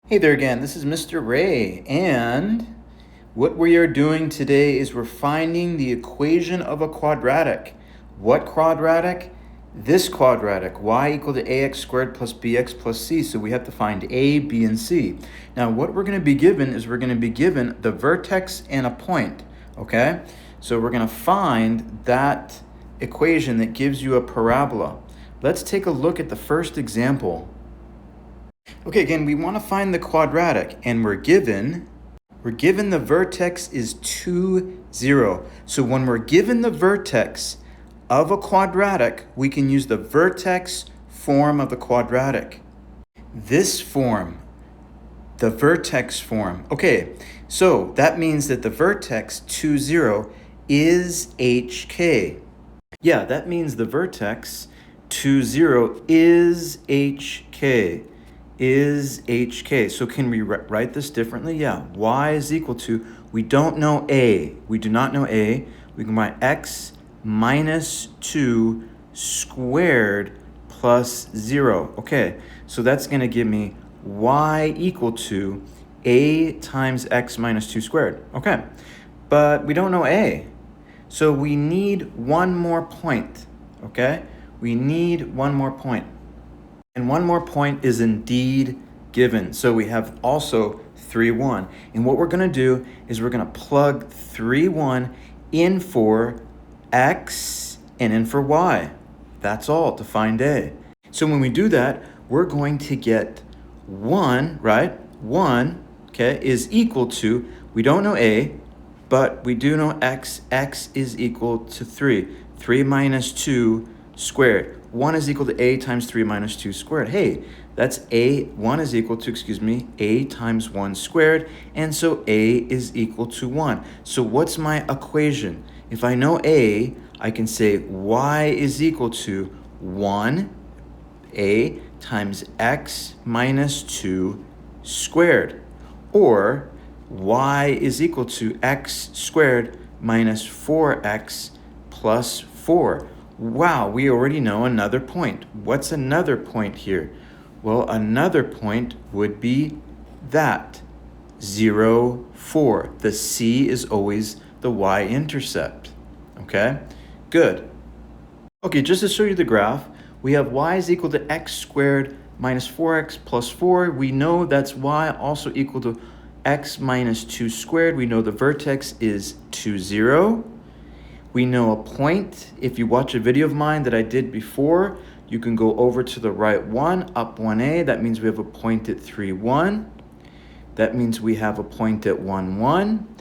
Hey there again, this is Mr. Ray, and what we are doing today is we're finding the equation of a quadratic. What quadratic? This quadratic, y equal to ax squared plus bx plus c, so we have to find a, b, and c. Now what we're going to be given is we're going to be given the vertex and a point, okay? So we're going to find that equation that gives you a parabola. Let's take a look at the first example. Okay, again, we want to find the quadratic, and we're given the vertex is 2, 0. So when we're given the vertex of a quadratic, we can use the vertex form of the quadratic. This form, the vertex form. Okay, so that means that the vertex 2, 0 is HK. Yeah, that means the vertex 2, 0 is HK. Is HK. So can we write this differently? Yeah, y is equal to, we don't know a. We do not know a. We can write x minus 2 squared plus 0. Okay, so that's going to give me y equal to a times x minus 2 squared. Okay, but we don't know a. So we need one more point, okay? We need one more point. And one more point is indeed given. So we have also 3, 1. And what we're going to do is we're going to plug 3, 1 in for x and in for y. That's all to find a. So when we do that, we're going to get 1, right? 1, okay, is equal to, we don't know a, but we do know x. X is equal to 3. 3 minus 2 squared. 1 is equal to a times 3 minus 2 squared. Hey, that's a, 1 is equal to, a times 1 squared, and so a is equal to 1. So what's my equation? If I know a, I can say y is equal to 1, a times x minus 2 squared, or y is equal to x squared minus 4x plus 4. Wow, we already know another point. What's another point here? Well, another point would be that 0, 4. The c is always the y-intercept. Okay, good. Okay, just to show you the graph, we have y is equal to x squared minus 4x plus 4. We know that's y also equal to x minus 2 squared. We know the vertex is 2, 0. We know a point. If you watch a video of mine that I did before, you can go over to the right one, up 1a. That means we have a point at 3, 1. That means we have a point at 1, 1.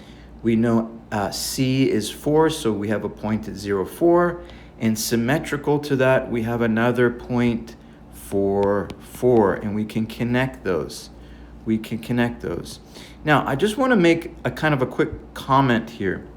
We know c is 4, so we have a point at 0, 4. And symmetrical to that, we have another point 4, 4. And we can connect those. Now, I just want to make a kind of a quick comment here.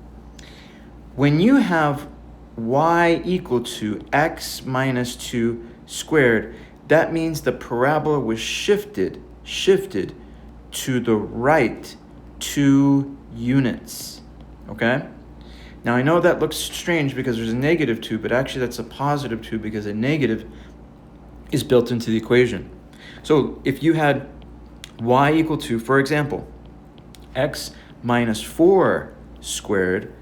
When you have y equal to x minus 2 squared, that means the parabola was shifted to the right 2 units, okay? Now I know that looks strange because there's a negative 2, but actually that's a positive 2 because a negative is built into the equation. So if you had y equal to, for example, x minus 4 squared,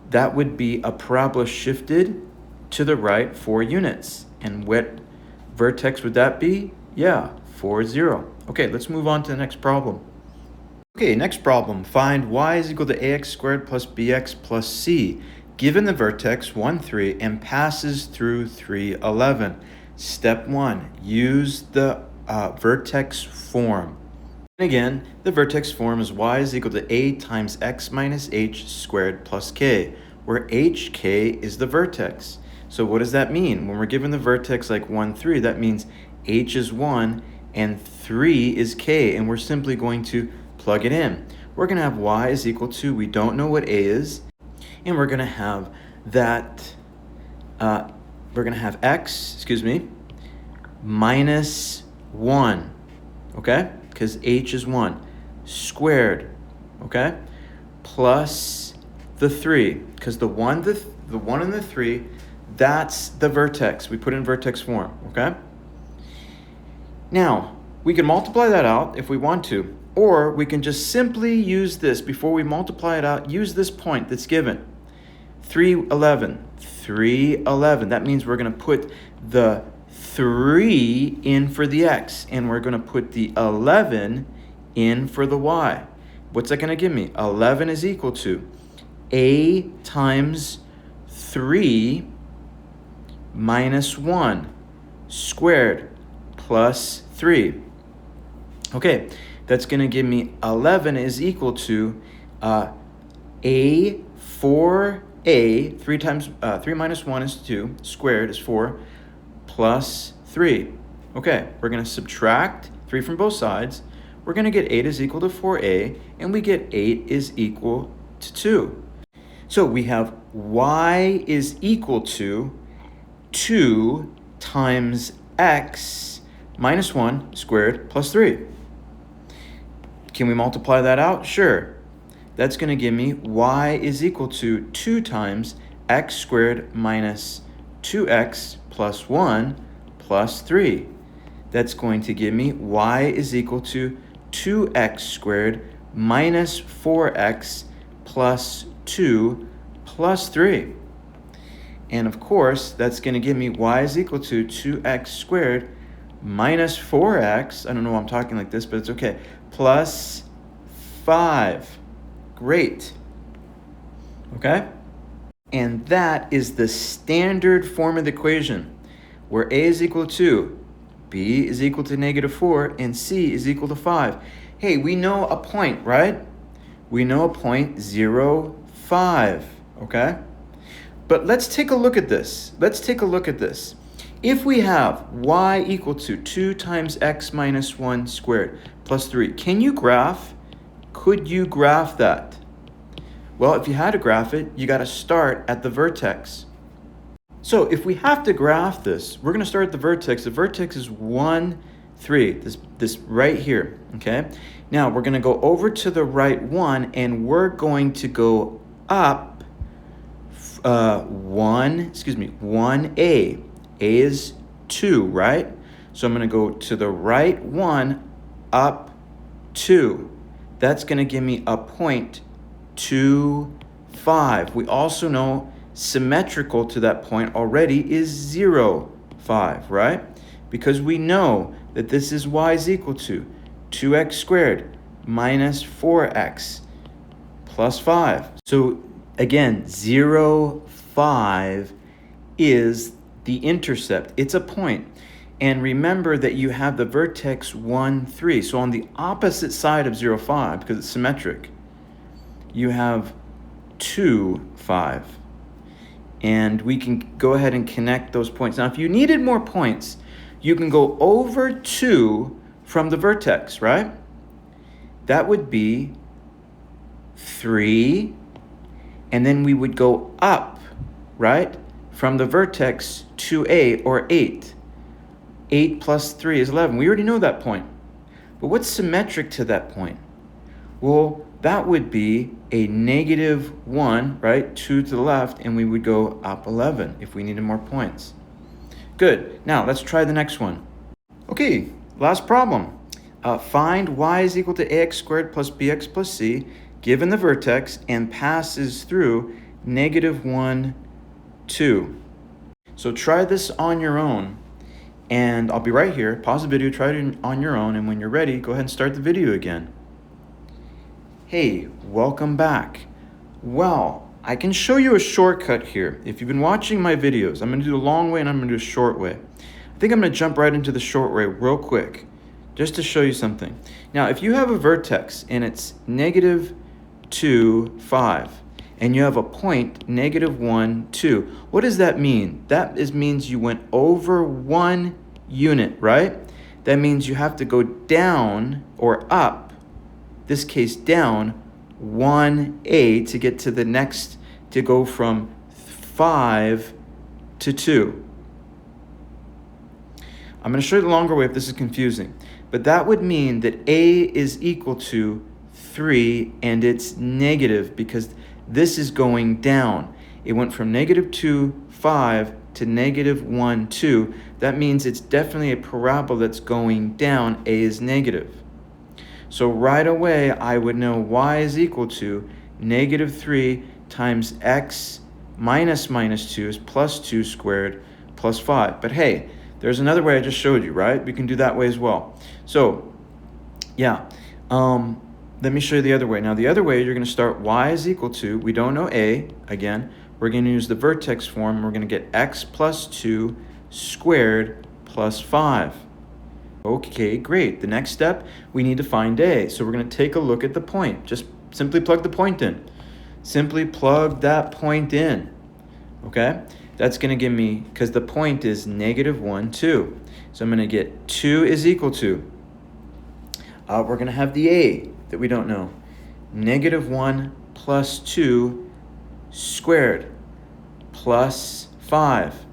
that would be a parabola shifted to the right 4 units. And what vertex would that be? Yeah, 4, 0. Okay, let's move on to the next problem. Okay, next problem. Find y is equal to ax squared plus bx plus c, given the vertex 1, 3, and passes through 3, 11. Step 1, use the vertex form. And again, the vertex form is y is equal to a times x minus h squared plus k, where hk is the vertex. So what does that mean? When we're given the vertex like 1, 3, that means h is 1 and 3 is k, and we're simply going to plug it in. We're going to have y is equal to, we don't know what a is, and we're going to have that, we're going to have x, minus 1, okay? Because h is 1, squared, okay? Plus the 3, because the 1 and the 3, that's the vertex. We put in vertex form, okay? Now, We can multiply that out if we want to, or we can just simply use this. Before we multiply it out, use this point that's given. 311. 311. That means we're going to put the 3 in for the x, and we're going to put the 11 in for the y. What's that going to give me? 11 is equal to a times 3 minus 1 squared plus 3. Okay, that's going to give me 11 is equal to a 4a, 3 minus 1 is 2, squared is 4, plus 3. Okay, we're going to subtract 3 from both sides. We're going to get 8 is equal to 4a, and we get 8 is equal to 2. So we have y is equal to 2 times x minus 1 squared plus 3. Can we multiply that out? Sure. That's going to give me y is equal to 2 times x squared minus 2x plus 1 plus 3. That's going to give me y is equal to 2x squared minus 4x plus 2 plus 3. And of course, that's going to give me y is equal to 2x squared minus 4x, I don't know why I'm talking like this, but it's okay, plus 5. Great. Okay? And that is the standard form of the equation, where a is equal to 2, b is equal to negative 4, and c is equal to 5. Hey, we know a point, right? We know a point 0, 5, okay? But let's take a look at this. Let's take a look at this. If we have y equal to 2 times x minus 1 squared plus 3, can you graph? Could you graph that? Well, if you had to graph it, you got to start at the vertex. So if we have to graph this, we're going to start at the vertex. The vertex is 1, 3, this right here, okay? Now we're going to go over to the right one, and we're going to go up 1a. A is 2, right? So I'm going to go to the right one, up 2. That's going to give me a point 2, 5. We also know symmetrical to that point already is 0, 5, right? Because we know that this is y is equal to 2x squared minus 4x plus 5. So again, 0, 5 is the intercept. It's a point. And remember that you have the vertex 1, 3. So on the opposite side of 0, 5, because it's symmetric, you have 2, 5. And we can go ahead and connect those points. Now, if you needed more points, you can go over 2 from the vertex, right? That would be 3. And then we would go up, right, from the vertex 2a, or 8. 8 plus 3 is 11. We already know that point. But what's symmetric to that point? Well, that would be a negative 1, right? 2 to the left, and we would go up 11 if we needed more points. Good. Now, let's try the next one. Okay, last problem. Find y is equal to ax squared plus bx plus c, given the vertex, and passes through negative 1, 2. So try this on your own, and I'll be right here. Pause the video, try it on your own, and when you're ready, go ahead and start the video again. Hey, welcome back. Well, I can show you a shortcut here. If you've been watching my videos, I'm going to do the long way and I'm going to do a short way. I think I'm going to jump right into the short way real quick, just to show you something. Now, if you have a vertex and it's negative 2, 5, and you have a point negative 1, 2, what does that mean? That means you went over 1 unit, right? That means you have to go down or up, this case down, 1a to get to the next, to go from 5 to 2. I'm going to show you the longer way if this is confusing. But that would mean that a is equal to 3, and it's negative because this is going down. It went from negative 2, 5 to negative 1, 2. That means it's definitely a parabola that's going down. A is negative. So right away, I would know y is equal to negative 3 times x minus 2 is plus 2 squared plus 5. But hey, there's another way I just showed you, right? We can do that way as well. So, yeah, let me show you the other way. Now, the other way, you're going to start y is equal to, we don't know a, again, we're going to use the vertex form. We're going to get x plus 2 squared plus 5. Okay, great. The next step, we need to find a. So we're going to take a look at the point. Just simply plug the point in. Simply plug that point in. Okay? That's going to give me, because the point is negative 1, 2. So I'm going to get 2 is equal to, we're going to have the a that we don't know. Negative 1 plus 2 squared plus 5.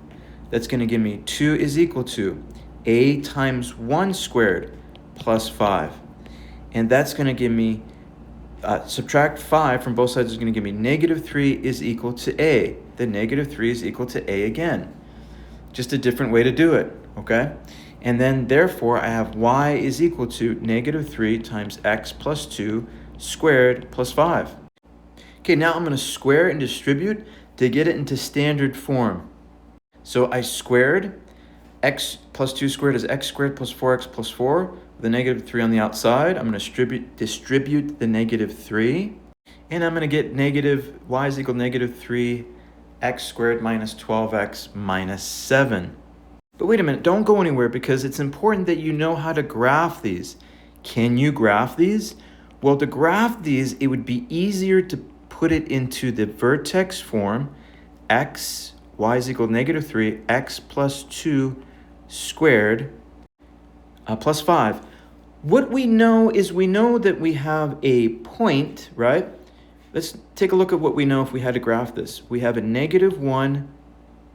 That's going to give me 2 is equal to a times 1 squared plus 5. And that's going to give me, subtract 5 from both sides is going to give me negative 3 is equal to a. The negative 3 is equal to a again. Just a different way to do it, okay? And then, therefore, I have y is equal to negative 3 times x plus 2 squared plus 5. Okay, now I'm going to square and distribute to get it into standard form. So I squared. X plus 2 squared is x squared plus 4x plus 4 with a negative 3 on the outside. I'm going to distribute the negative 3. And I'm going to get y is equal to negative 3 x squared minus 12x minus 7. But wait a minute, don't go anywhere because it's important that you know how to graph these. Can you graph these? Well, to graph these, it would be easier to put it into the vertex form. Y is equal to negative 3 x plus 2 squared plus 5. What we know is we know that we have a point, right? Let's take a look at what we know if we had to graph this. We have a negative 1,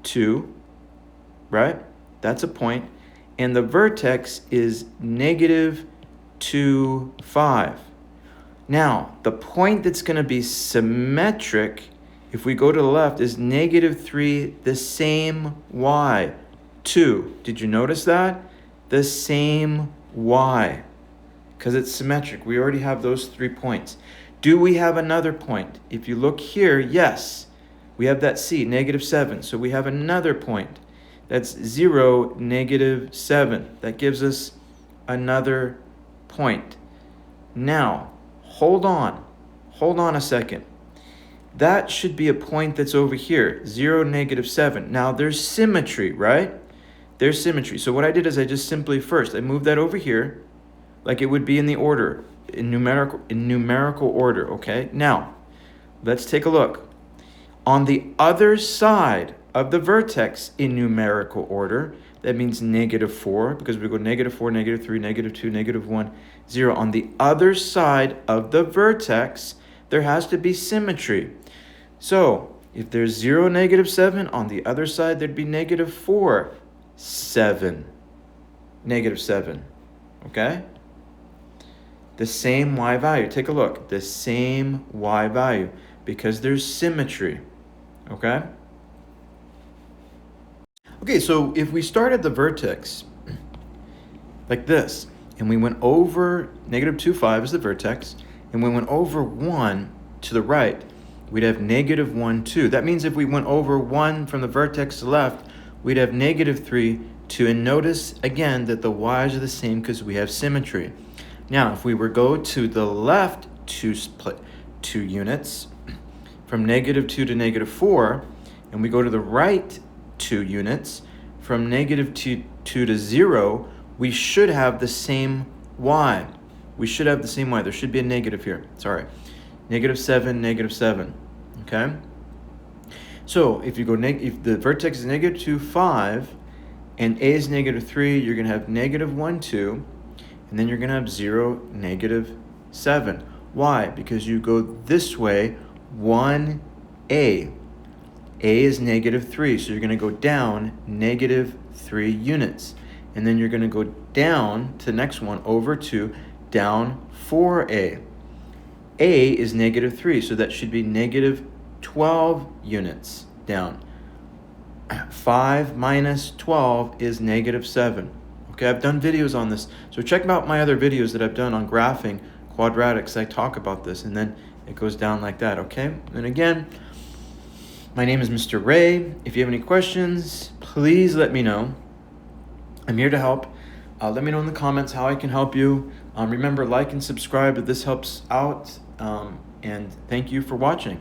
2, right? That's a point. And the vertex is negative 2, 5. Now, the point that's going to be symmetric, if we go to the left, is negative 3, the same y. 2. Did you notice that? The same y. Because it's symmetric. We already have those 3 points. Do we have another point? If you look here, yes. We have that c, negative 7. So we have another point. That's 0, negative 7. That gives us another point. Now, hold on. Hold on a second. That should be a point that's over here, 0, negative 7. Now, there's symmetry, right? There's symmetry. So what I did is I just simply I moved that over here like it would be in the order, in numerical order, okay? Now, let's take a look. On the other side of the vertex in numerical order, that means negative 4, because we go negative 4, negative 3, negative 2, negative 1, 0. On the other side of the vertex, there has to be symmetry. So, if there's 0, negative 7, on the other side, there'd be negative 4, 7. Negative 7, okay? The same y value. Take a look. The same y value, because there's symmetry, okay? Okay, so if we start at the vertex like this, and we went over negative 2, 5 is the vertex, and we went over 1 to the right, we'd have negative 1, 2. That means if we went over 1 from the vertex to the left, we'd have negative 3, 2. And notice again that the y's are the same because we have symmetry. Now, if we were go to the left 2 units, from negative 2 to negative 4, and we go to the right 2 units, from negative 2 to 0, we should have the same y. We should have the same y. There should be a negative here. Sorry. Negative 7, negative 7. Okay? So if you go if the vertex is negative 2, 5, and a is negative 3, you're going to have negative 1, 2, and then you're going to have 0, negative 7. Why? Because you go this way, 1a. A is negative 3, so you're going to go down negative 3 units. And then you're going to go down to the next one, over to down 4a. A is negative 3, so that should be negative 12 units down. 5 minus 12 is negative 7. Okay, I've done videos on this. So check out my other videos that I've done on graphing quadratics. I talk about this, and then it goes down like that, okay? And again, my name is Mr. Ray. If you have any questions, please let me know. I'm here to help. Let me know in the comments how I can help you. Remember, like and subscribe if this helps out. And thank you for watching.